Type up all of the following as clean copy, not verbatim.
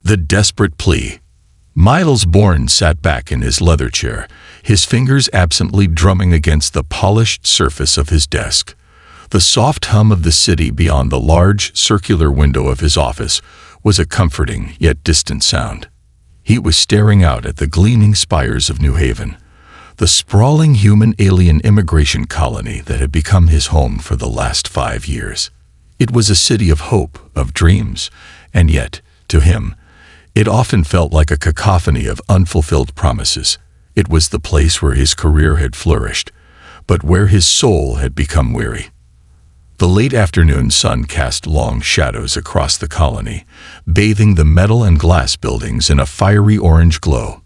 The Desperate Plea. Miles Bourne sat back in his leather chair, his fingers absently drumming against the polished surface of his desk. The soft hum of the city beyond the large, circular window of his office was a comforting yet distant sound. He was staring out at the gleaming spires of New Haven, the sprawling human alien immigration colony that had become his home for the last 5 years. It was a city of hope, of dreams, and yet, to him, it often felt like a cacophony of unfulfilled promises. It was the place where his career had flourished, but where his soul had become weary. The late afternoon sun cast long shadows across the colony, bathing the metal and glass buildings in a fiery orange glow.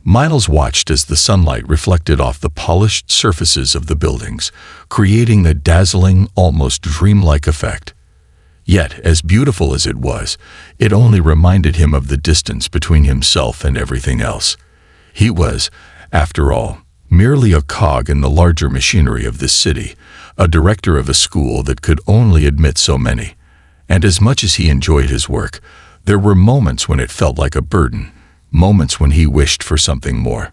Miles watched as the sunlight reflected off the polished surfaces of the buildings, creating a dazzling, almost dreamlike effect. Yet, as beautiful as it was, it only reminded him of the distance between himself and everything else. He was, after all, merely a cog in the larger machinery of this city, a director of a school that could only admit so many. And as much as he enjoyed his work, there were moments when it felt like a burden, moments when he wished for something more.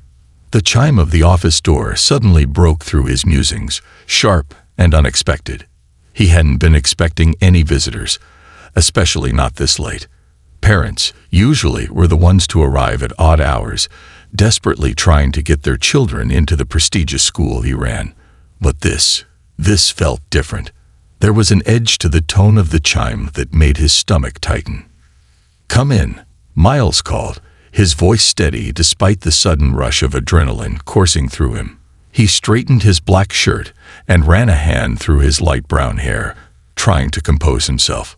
The chime of the office door suddenly broke through his musings, sharp and unexpected. He hadn't been expecting any visitors, especially not this late. Parents, usually, were the ones to arrive at odd hours, desperately trying to get their children into the prestigious school he ran. But this felt different. There was an edge to the tone of the chime that made his stomach tighten. "Come in," Miles called, his voice steady despite the sudden rush of adrenaline coursing through him. He straightened his black shirt and ran a hand through his light brown hair, trying to compose himself.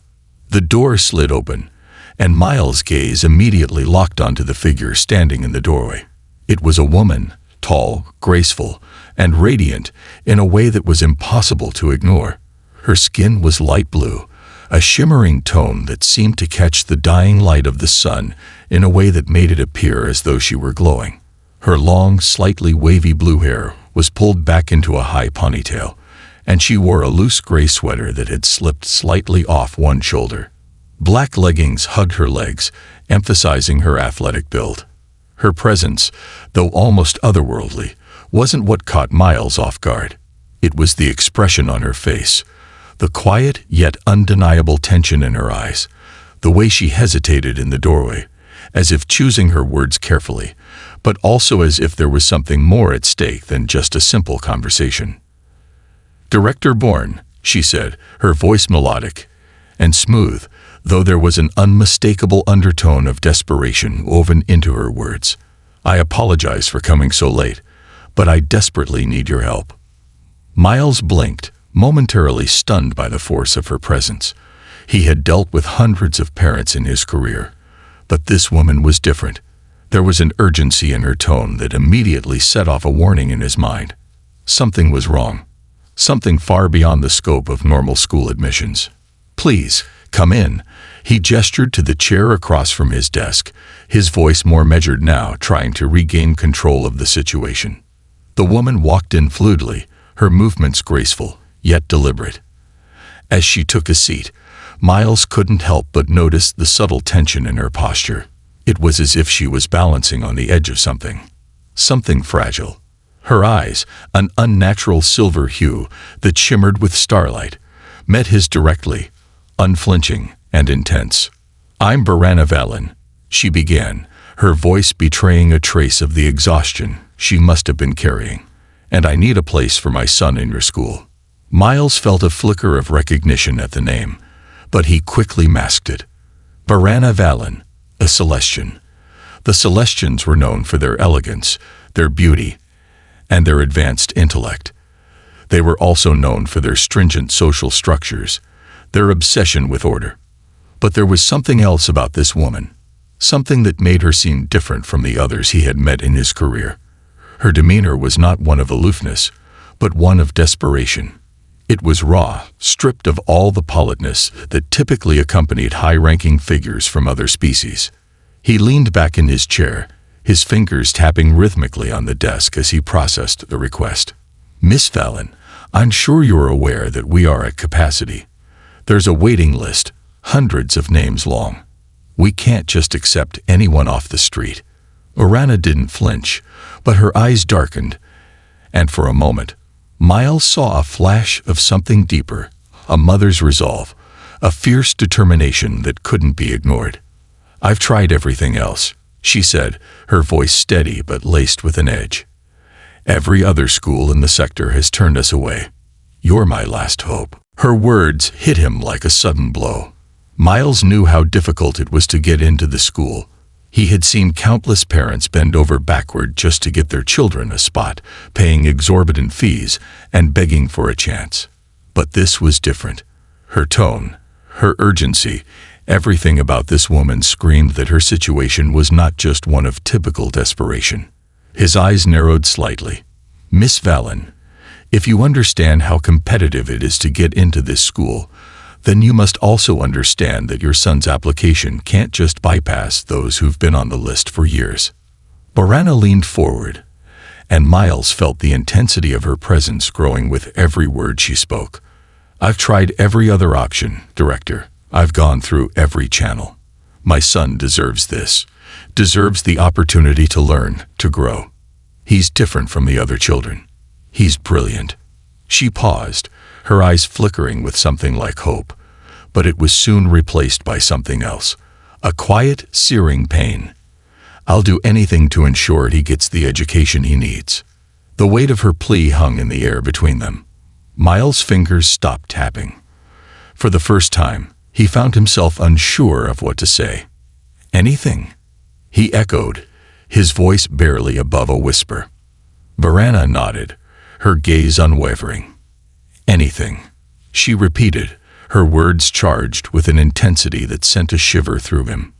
The door slid open, and Miles' gaze immediately locked onto the figure standing in the doorway. It was a woman, tall, graceful, and radiant in a way that was impossible to ignore. Her skin was light blue, a shimmering tone that seemed to catch the dying light of the sun in a way that made it appear as though she were glowing. Her long, slightly wavy blue hair was pulled back into a high ponytail, and she wore a loose gray sweater that had slipped slightly off one shoulder. Black leggings hugged her legs, emphasizing her athletic build. Her presence, though almost otherworldly, wasn't what caught Miles off guard. It was the expression on her face, the quiet yet undeniable tension in her eyes, the way she hesitated in the doorway, as if choosing her words carefully, but also as if there was something more at stake than just a simple conversation. "Director Bourne," she said, her voice melodic and smooth, though there was an unmistakable undertone of desperation woven into her words. "I apologize for coming so late, but I desperately need your help." Miles blinked, momentarily stunned by the force of her presence. He had dealt with hundreds of parents in his career, but this woman was different. There was an urgency in her tone that immediately set off a warning in his mind. Something was wrong. Something far beyond the scope of normal school admissions. "Please, come in." He gestured to the chair across from his desk, his voice more measured now, trying to regain control of the situation. The woman walked in fluidly, her movements graceful, yet deliberate. As she took a seat, Miles couldn't help but notice the subtle tension in her posture. It was as if she was balancing on the edge of something fragile. Her eyes, an unnatural silver hue that shimmered with starlight, met his directly, unflinching and intense. "I'm Barana Valen," she began, her voice betraying a trace of the exhaustion she must have been carrying. "And I need a place for my son in your school." Miles felt a flicker of recognition at the name, but he quickly masked it. Barana Valen, a Celestian. The Celestians were known for their elegance, their beauty, and their advanced intellect. They were also known for their stringent social structures, their obsession with order. But there was something else about this woman, something that made her seem different from the others he had met in his career. Her demeanor was not one of aloofness, but one of desperation. It was raw, stripped of all the politeness that typically accompanied high-ranking figures from other species. He leaned back in his chair, his fingers tapping rhythmically on the desk as he processed the request. "Miss Valen, I'm sure you're aware that we are at capacity. There's a waiting list, hundreds of names long." We can't just accept anyone off the street." Orana didn't flinch, but her eyes darkened, and for a moment, Miles saw a flash of something deeper, a mother's resolve, a fierce determination that couldn't be ignored. "I've tried everything else," she said, her voice steady but laced with an edge. "Every other school in the sector has turned us away. You're my last hope." Her words hit him like a sudden blow. Miles knew how difficult it was to get into the school. He had seen countless parents bend over backward just to get their children a spot, paying exorbitant fees and begging for a chance. But this was different. Her tone, her urgency, everything about this woman screamed that her situation was not just one of typical desperation. His eyes narrowed slightly. "Miss Vallon, if you understand how competitive it is to get into this school, then you must also understand that your son's application can't just bypass those who've been on the list for years." Orana leaned forward, and Miles felt the intensity of her presence growing with every word she spoke. "I've tried every other option, Director. I've gone through every channel. My son deserves this, deserves the opportunity to learn, to grow. He's different from the other children. He's brilliant." She paused, her eyes flickering with something like hope, but it was soon replaced by something else, a quiet, searing pain. "I'll do anything to ensure he gets the education he needs." The weight of her plea hung in the air between them. Miles' fingers stopped tapping. For the first time, he found himself unsure of what to say. "Anything?" he echoed, his voice barely above a whisper. Orana nodded, her gaze unwavering. "Anything," she repeated, her words charged with an intensity that sent a shiver through him.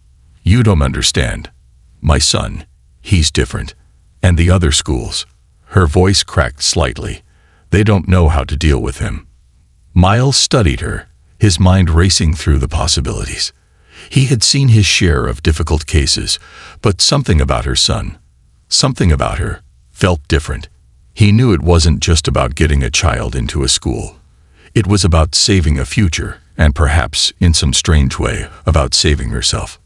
"You don't understand. My son, he's different. And the other schools." Her voice cracked slightly. "They don't know how to deal with him." Miles studied her, his mind racing through the possibilities. He had seen his share of difficult cases, but something about her son, something about her, felt different. He knew it wasn't just about getting a child into a school. It was about saving a future, and perhaps, in some strange way, about saving herself.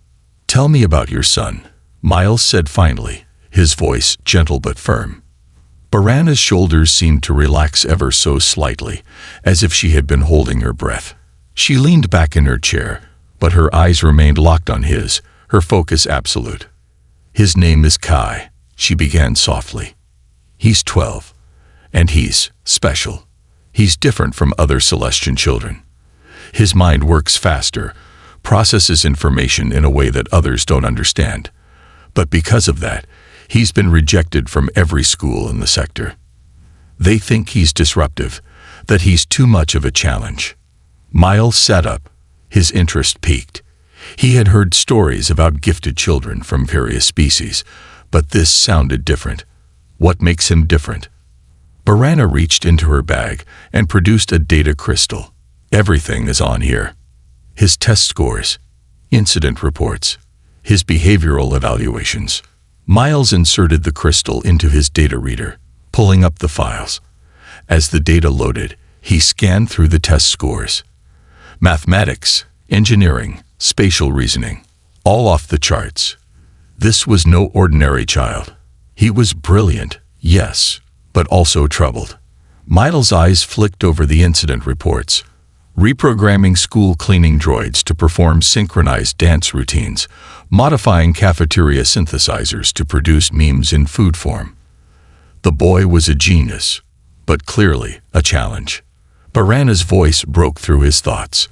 "Tell me about your son," Miles said finally, his voice gentle but firm. Orana's shoulders seemed to relax ever so slightly, as if she had been holding her breath. She leaned back in her chair, but her eyes remained locked on his, her focus absolute. "His name is Kai," she began softly. "He's 12, and he's special. He's different from other Celestian children. His mind works faster, processes information in a way that others don't understand. But because of that, he's been rejected from every school in the sector. They think he's disruptive, that he's too much of a challenge." Miles sat up, his interest piqued. He had heard stories about gifted children from various species, but this sounded different. What makes him different? Orana reached into her bag and produced a data crystal. "Everything is on here. His test scores, incident reports, his behavioral evaluations." Miles inserted the crystal into his data reader, pulling up the files. As the data loaded, he scanned through the test scores. Mathematics, engineering, spatial reasoning, all off the charts. This was no ordinary child. He was brilliant, yes, but also troubled. Miles' eyes flicked over the incident reports. Reprogramming school cleaning droids to perform synchronized dance routines, modifying cafeteria synthesizers to produce memes in food form. The boy was a genius, but clearly a challenge. Orana's voice broke through his thoughts.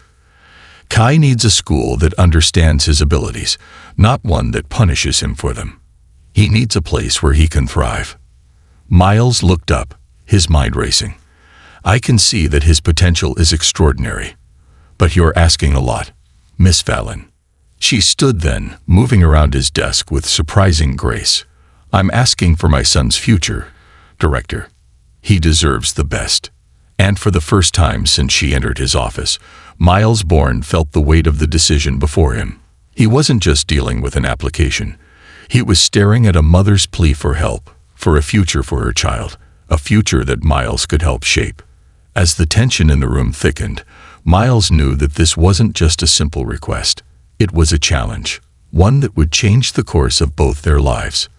Kai needs a school that understands his abilities, not one that punishes him for them. He needs a place where he can thrive. Miles looked up, his mind racing. "I can see that his potential is extraordinary. But you're asking a lot, Miss Vallon." She stood then, moving around his desk with surprising grace. "I'm asking for my son's future, Director. He deserves the best." And for the first time since she entered his office, Miles Bourne felt the weight of the decision before him. He wasn't just dealing with an application. He was staring at a mother's plea for help, for a future for her child, a future that Miles could help shape. As the tension in the room thickened, Miles knew that this wasn't just a simple request. It was a challenge, one that would change the course of both their lives.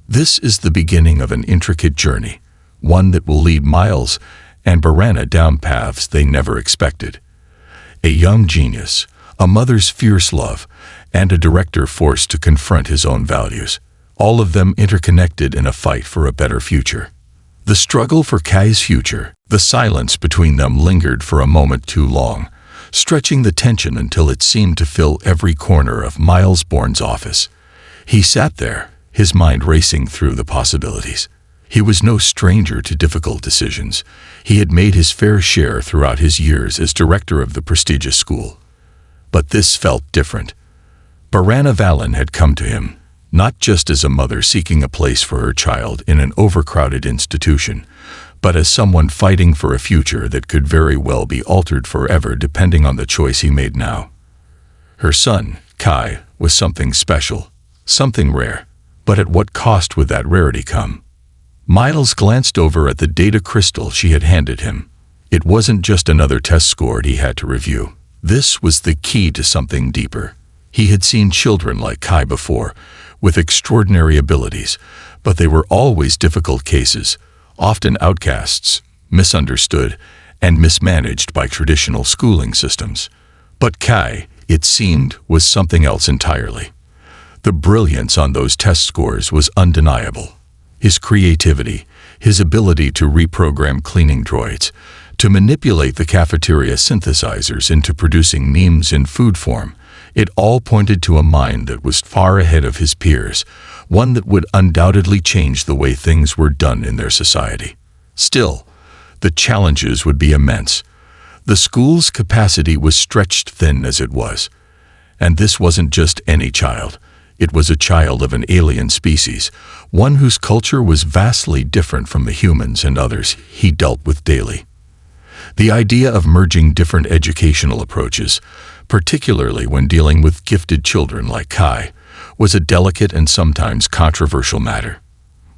This is the beginning of an intricate journey, one that will lead Miles and Barana down paths they never expected. A young genius, a mother's fierce love, and a director forced to confront his own values, all of them interconnected in a fight for a better future. The struggle for Kai's future, the silence between them lingered for a moment too long, stretching the tension until it seemed to fill every corner of Miles Bourne's office. He sat there, his mind racing through the possibilities. He was no stranger to difficult decisions. He had made his fair share throughout his years as director of the prestigious school. But this felt different. Barana Vallon had come to him, not just as a mother seeking a place for her child in an overcrowded institution, but as someone fighting for a future that could very well be altered forever depending on the choice he made now. Her son, Kai, was something special, something rare, but at what cost would that rarity come? Miles glanced over at the data crystal she had handed him. It wasn't just another test score he had to review. This was the key to something deeper. He had seen children like Kai before, with extraordinary abilities, but they were always difficult cases, often outcasts, misunderstood, and mismanaged by traditional schooling systems. But Kai, it seemed, was something else entirely. The brilliance on those test scores was undeniable. His creativity, his ability to reprogram cleaning droids, to manipulate the cafeteria synthesizers into producing memes in food form, it all pointed to a mind that was far ahead of his peers, one that would undoubtedly change the way things were done in their society. Still, the challenges would be immense. The school's capacity was stretched thin as it was. And this wasn't just any child. It was a child of an alien species, one whose culture was vastly different from the humans and others he dealt with daily. The idea of merging different educational approaches, particularly when dealing with gifted children like Kai, was a delicate and sometimes controversial matter.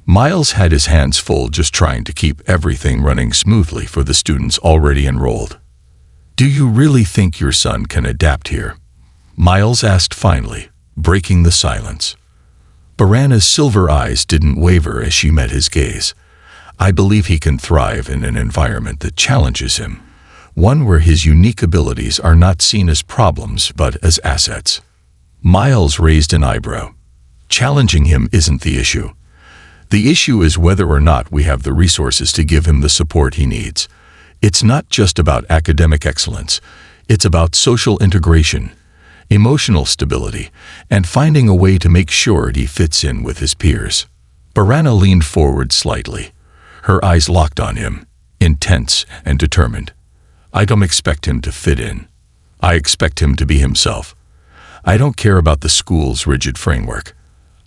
Miles had his hands full just trying to keep everything running smoothly for the students already enrolled. "Do you really think your son can adapt here?" Miles asked finally, breaking the silence. Barana's silver eyes didn't waver as she met his gaze. "I believe he can thrive in an environment that challenges him, one where his unique abilities are not seen as problems but as assets." Miles raised an eyebrow. Challenging him isn't the issue. The issue is whether or not we have the resources to give him the support he needs. It's not just about academic excellence. It's about social integration, emotional stability, and finding a way to make sure he fits in with his peers. Barana leaned forward slightly, her eyes locked on him, intense and determined. "I don't expect him to fit in. I expect him to be himself. I don't care about the school's rigid framework.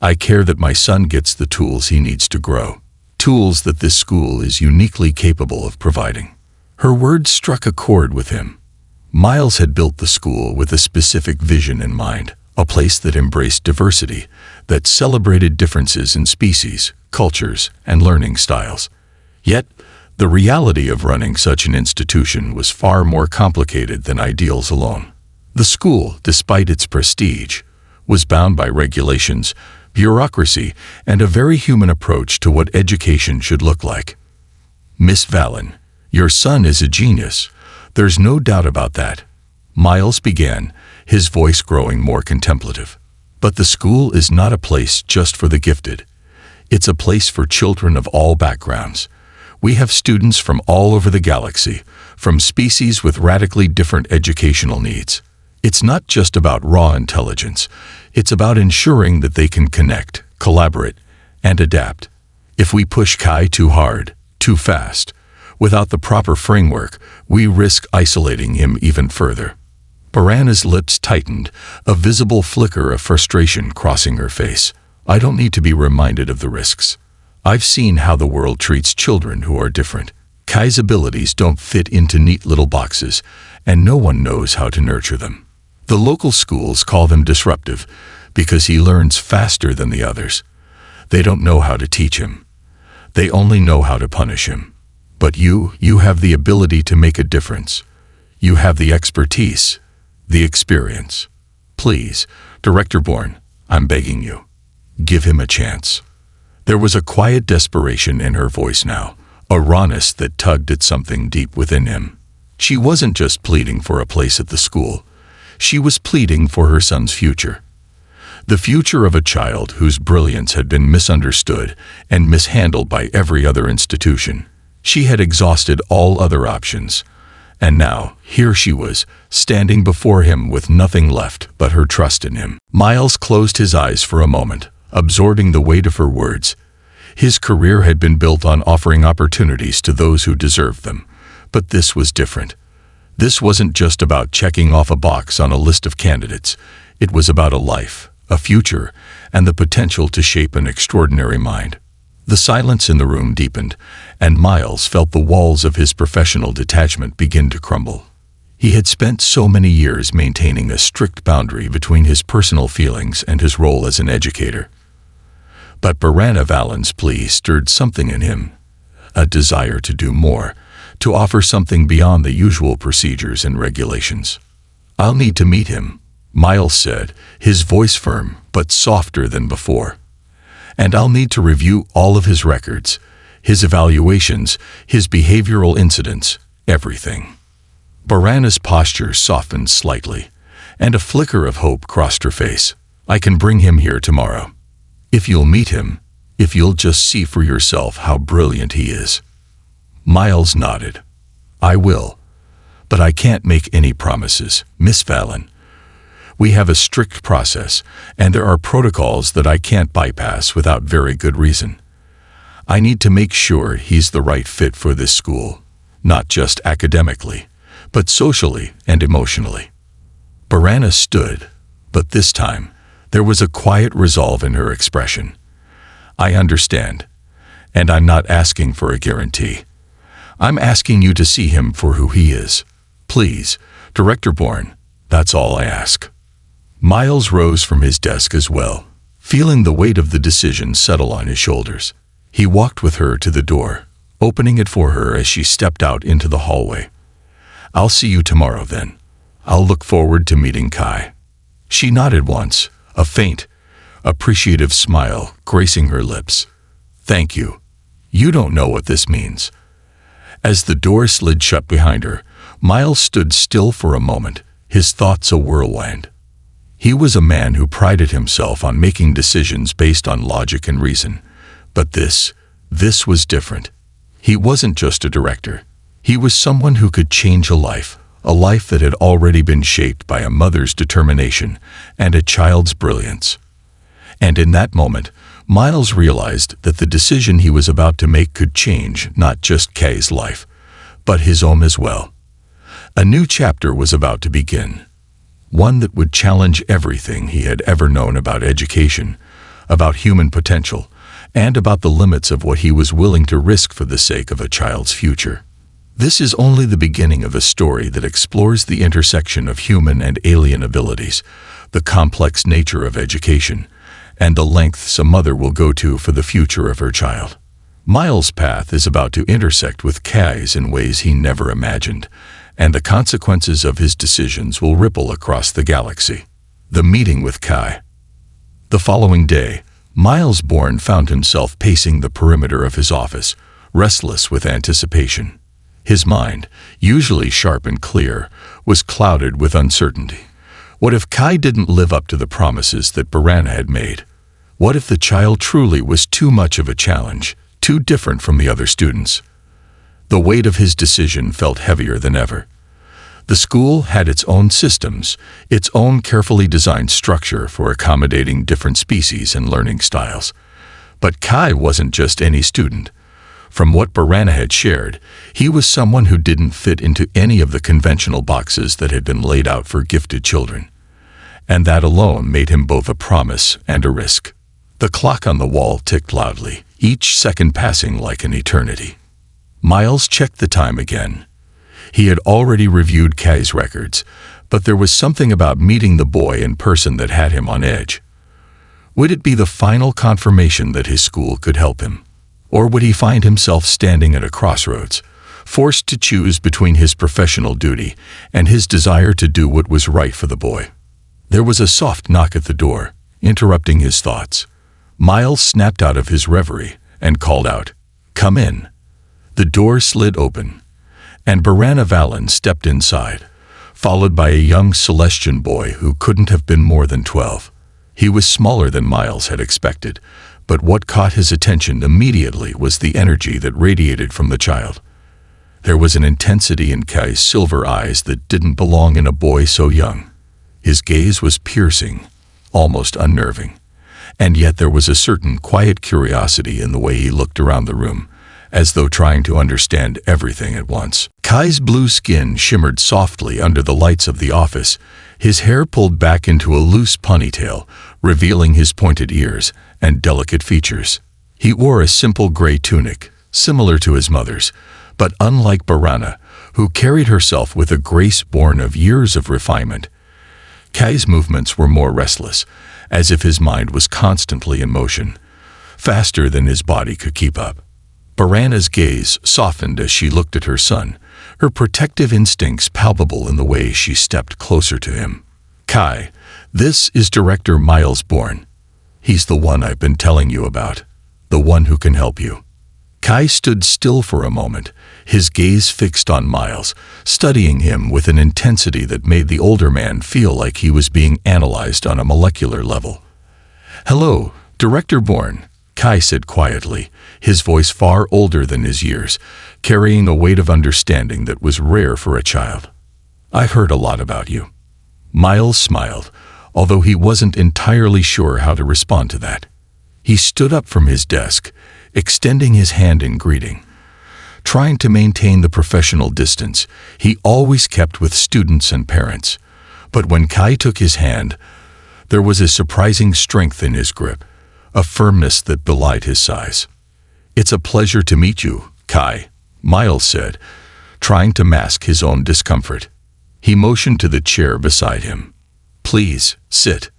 I care that my son gets the tools he needs to grow, tools that this school is uniquely capable of providing." Her words struck a chord with him. Miles had built the school with a specific vision in mind, a place that embraced diversity, that celebrated differences in species, cultures, and learning styles. Yet, the reality of running such an institution was far more complicated than ideals alone. The school, despite its prestige, was bound by regulations, bureaucracy, and a very human approach to what education should look like. "Miss Vallon, your son is a genius. There's no doubt about that," Miles began, his voice growing more contemplative. "But the school is not a place just for the gifted. It's a place for children of all backgrounds. We have students from all over the galaxy, from species with radically different educational needs. It's not just about raw intelligence. It's about ensuring that they can connect, collaborate, and adapt. If we push Kai too hard, too fast, without the proper framework, we risk isolating him even further." Barana's lips tightened, a visible flicker of frustration crossing her face. "I don't need to be reminded of the risks. I've seen how the world treats children who are different. Kai's abilities don't fit into neat little boxes, and no one knows how to nurture them. The local schools call them disruptive because he learns faster than the others. They don't know how to teach him. They only know how to punish him. But you have the ability to make a difference. You have the expertise, the experience. Please, Director Bourne, I'm begging you. Give him a chance." There was a quiet desperation in her voice now, a rawness that tugged at something deep within him. She wasn't just pleading for a place at the school. She was pleading for her son's future. The future of a child whose brilliance had been misunderstood and mishandled by every other institution. She had exhausted all other options. And now, here she was, standing before him with nothing left but her trust in him. Miles closed his eyes for a moment, absorbing the weight of her words. His career had been built on offering opportunities to those who deserved them. But this was different. This wasn't just about checking off a box on a list of candidates. It was about a life, a future, and the potential to shape an extraordinary mind. The silence in the room deepened, and Miles felt the walls of his professional detachment begin to crumble. He had spent so many years maintaining a strict boundary between his personal feelings and his role as an educator. But Barana Valen's plea stirred something in him, a desire to do more, to offer something beyond the usual procedures and regulations. "I'll need to meet him," Miles said, his voice firm but softer than before. "And I'll need to review all of his records, his evaluations, his behavioral incidents, everything." Barana's posture softened slightly, and a flicker of hope crossed her face. "I can bring him here tomorrow. If you'll meet him, if you'll just see for yourself how brilliant he is." Miles nodded. "I will. But I can't make any promises, Miss Valen. We have a strict process, and there are protocols that I can't bypass without very good reason. I need to make sure he's the right fit for this school, not just academically, but socially and emotionally." Barana stood, but this time, there was a quiet resolve in her expression. "I understand, and I'm not asking for a guarantee. I'm asking you to see him for who he is. Please, Director Bourne, that's all I ask." Miles rose from his desk as well, feeling the weight of the decision settle on his shoulders. He walked with her to the door, opening it for her as she stepped out into the hallway. "I'll see you tomorrow then. I'll look forward to meeting Kai." She nodded once, a faint, appreciative smile gracing her lips. "Thank you. You don't know what this means." As the door slid shut behind her, Miles stood still for a moment, his thoughts a whirlwind. He was a man who prided himself on making decisions based on logic and reason. But this was different. He wasn't just a director. He was someone who could change a life that had already been shaped by a mother's determination and a child's brilliance. And in that moment, Miles realized that the decision he was about to make could change not just Kay's life, but his own as well. A new chapter was about to begin. One that would challenge everything he had ever known about education, about human potential, and about the limits of what he was willing to risk for the sake of a child's future. This is only the beginning of a story that explores the intersection of human and alien abilities, the complex nature of education, and the lengths a mother will go to for the future of her child. Miles' path is about to intersect with Kai's in ways he never imagined, and the consequences of his decisions will ripple across the galaxy. The meeting with Kai. The following day, Miles Bourne found himself pacing the perimeter of his office, restless with anticipation. His mind, usually sharp and clear, was clouded with uncertainty. What if Kai didn't live up to the promises that Barana had made? What if the child truly was too much of a challenge, too different from the other students? The weight of his decision felt heavier than ever. The school had its own systems, its own carefully designed structure for accommodating different species and learning styles. But Kai wasn't just any student. From what Barana had shared, he was someone who didn't fit into any of the conventional boxes that had been laid out for gifted children. And that alone made him both a promise and a risk. The clock on the wall ticked loudly, each second passing like an eternity. Miles checked the time again. He had already reviewed Kai's records, but there was something about meeting the boy in person that had him on edge. Would it be the final confirmation that his school could help him? Or would he find himself standing at a crossroads, forced to choose between his professional duty and his desire to do what was right for the boy? There was a soft knock at the door, interrupting his thoughts. Miles snapped out of his reverie and called out, "Come in." The door slid open, and Barana Valen stepped inside, followed by a young Celestian boy who couldn't have been more than 12. He was smaller than Miles had expected, but what caught his attention immediately was the energy that radiated from the child. There was an intensity in Kai's silver eyes that didn't belong in a boy so young. His gaze was piercing, almost unnerving, and yet there was a certain quiet curiosity in the way he looked around the room, as though trying to understand everything at once. Kai's blue skin shimmered softly under the lights of the office, his hair pulled back into a loose ponytail, revealing his pointed ears and delicate features. He wore a simple gray tunic, similar to his mother's, but unlike Barana, who carried herself with a grace born of years of refinement. Kai's movements were more restless, as if his mind was constantly in motion, faster than his body could keep up. Barana's gaze softened as she looked at her son, her protective instincts palpable in the way she stepped closer to him. "Kai, this is Director Miles Bourne. He's the one I've been telling you about, the one who can help you." Kai stood still for a moment, his gaze fixed on Miles, studying him with an intensity that made the older man feel like he was being analyzed on a molecular level. "Hello, Director Bourne," Kai said quietly, his voice far older than his years, carrying a weight of understanding that was rare for a child. "I've heard a lot about you." Miles smiled, although he wasn't entirely sure how to respond to that. He stood up from his desk, extending his hand in greeting. Trying to maintain the professional distance he always kept with students and parents. But when Kai took his hand, there was a surprising strength in his grip, a firmness that belied his size. "It's a pleasure to meet you, Kai," Miles said, trying to mask his own discomfort. He motioned to the chair beside him. "Please, sit."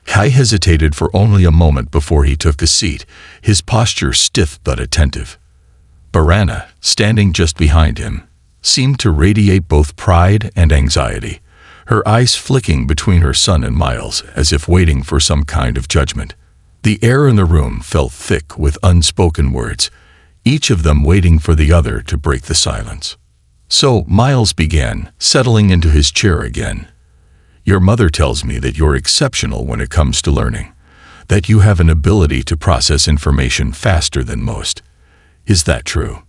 Kai hesitated for only a moment before he took a seat, his posture stiff but attentive. Barana, standing just behind him, seemed to radiate both pride and anxiety, her eyes flicking between her son and Miles as if waiting for some kind of judgment. The air in the room felt thick with unspoken words, each of them waiting for the other to break the silence. So Miles began, settling into his chair again. "Your mother tells me that you're exceptional when it comes to learning, that you have an ability to process information faster than most. Is that true?"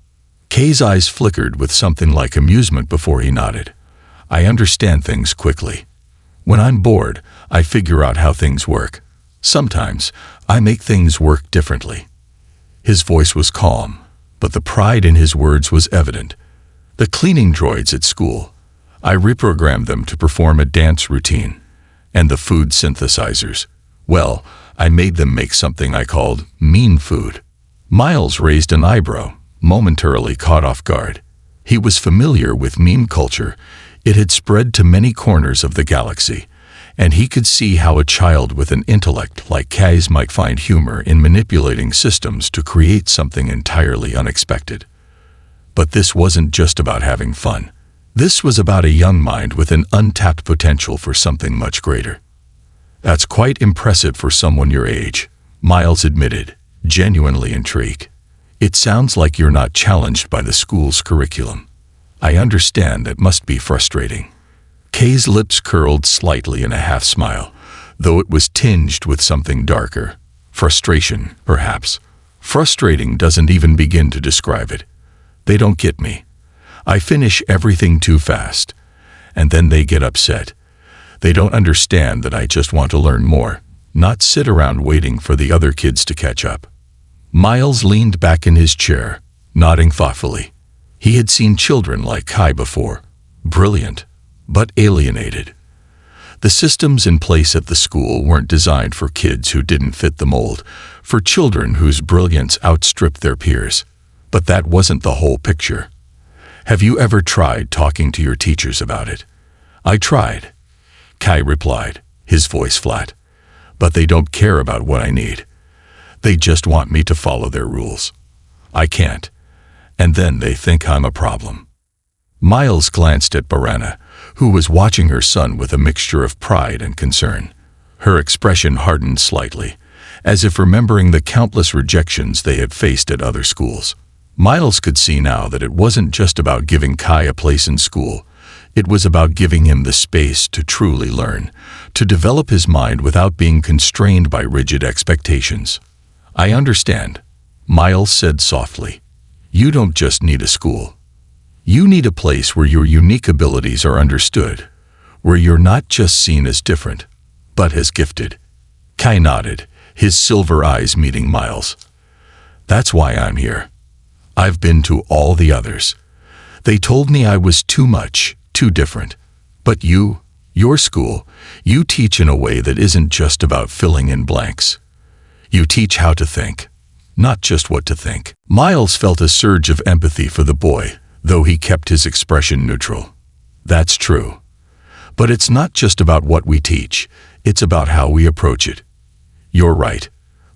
Kai's eyes flickered with something like amusement before he nodded. "I understand things quickly. When I'm bored, I figure out how things work. Sometimes, I make things work differently." His voice was calm, but the pride in his words was evident. "The cleaning droids at school, I reprogrammed them to perform a dance routine. And the food synthesizers, well, I made them make something I called mean food." Miles raised an eyebrow, momentarily caught off guard. He was familiar with meme culture. It had spread to many corners of the galaxy, and he could see how a child with an intellect like Kai's might find humor in manipulating systems to create something entirely unexpected. But this wasn't just about having fun. This was about a young mind with an untapped potential for something much greater. "That's quite impressive for someone your age," Miles admitted, genuinely intrigued. "It sounds like you're not challenged by the school's curriculum. I understand it must be frustrating." Kai's lips curled slightly in a half-smile, though it was tinged with something darker. Frustration, perhaps. Frustrating doesn't even begin to describe it. They don't get me. I finish everything too fast, and then they get upset. They don't understand that I just want to learn more, not sit around waiting for the other kids to catch up. Miles leaned back in his chair, nodding thoughtfully. He had seen children like Kai before, brilliant, but alienated. The systems in place at the school weren't designed for kids who didn't fit the mold, for children whose brilliance outstripped their peers. But that wasn't the whole picture. "Have you ever tried talking to your teachers about it?" "I tried," Kai replied, his voice flat. "But they don't care about what I need. They just want me to follow their rules. I can't. And then they think I'm a problem." Miles glanced at Barana, who was watching her son with a mixture of pride and concern. Her expression hardened slightly, as if remembering the countless rejections they had faced at other schools. Miles could see now that it wasn't just about giving Kai a place in school. It was about giving him the space to truly learn, to develop his mind without being constrained by rigid expectations. "I understand," Miles said softly. "You don't just need a school. You need a place where your unique abilities are understood, where you're not just seen as different, but as gifted." Kai nodded, his silver eyes meeting Miles. "That's why I'm here. I've been to all the others. They told me I was too much, too different. But your school, you teach in a way that isn't just about filling in blanks. You teach how to think, not just what to think." Miles felt a surge of empathy for the boy, though he kept his expression neutral. "That's true. But it's not just about what we teach, it's about how we approach it. You're right.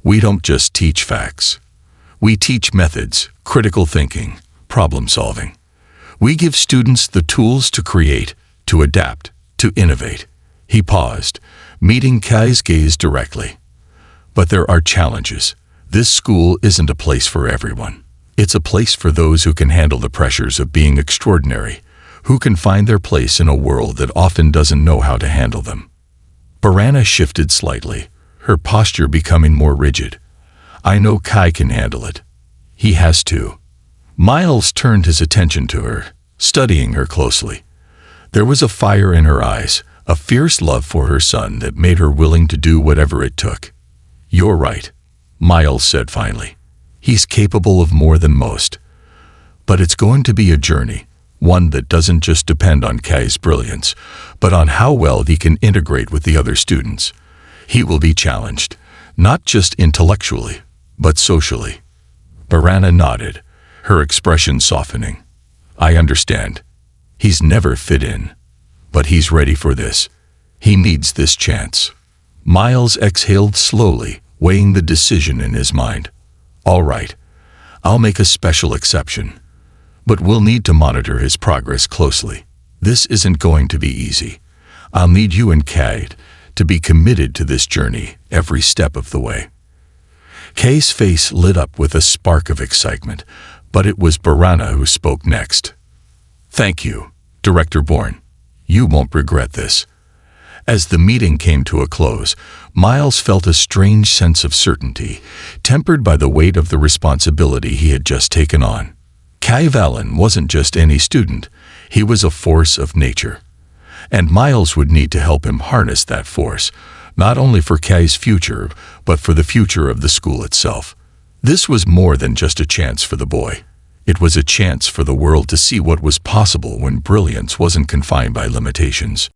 We don't just teach facts. We teach methods, critical thinking, problem solving. We give students the tools to create, to adapt, to innovate." He paused, meeting Kai's gaze directly. "But there are challenges. This school isn't a place for everyone. It's a place for those who can handle the pressures of being extraordinary, who can find their place in a world that often doesn't know how to handle them." Barana shifted slightly, her posture becoming more rigid. "I know Kai can handle it. He has to." Miles turned his attention to her, studying her closely. There was a fire in her eyes, a fierce love for her son that made her willing to do whatever it took. "You're right," Miles said finally. "He's capable of more than most. But it's going to be a journey, one that doesn't just depend on Kai's brilliance, but on how well he can integrate with the other students. He will be challenged, not just intellectually, but socially." Barana nodded, her expression softening. "I understand. He's never fit in. But he's ready for this. He needs this chance." Miles exhaled slowly, weighing the decision in his mind. "All right. I'll make a special exception. But we'll need to monitor his progress closely. This isn't going to be easy. I'll need you and Kai to be committed to this journey every step of the way." Kai's face lit up with a spark of excitement, but it was Barana who spoke next. "Thank you, Director Bourne. You won't regret this." As the meeting came to a close, Miles felt a strange sense of certainty, tempered by the weight of the responsibility he had just taken on. Kai Valen wasn't just any student, he was a force of nature. And Miles would need to help him harness that force, not only for Kai's future, but for the future of the school itself. This was more than just a chance for the boy. It was a chance for the world to see what was possible when brilliance wasn't confined by limitations.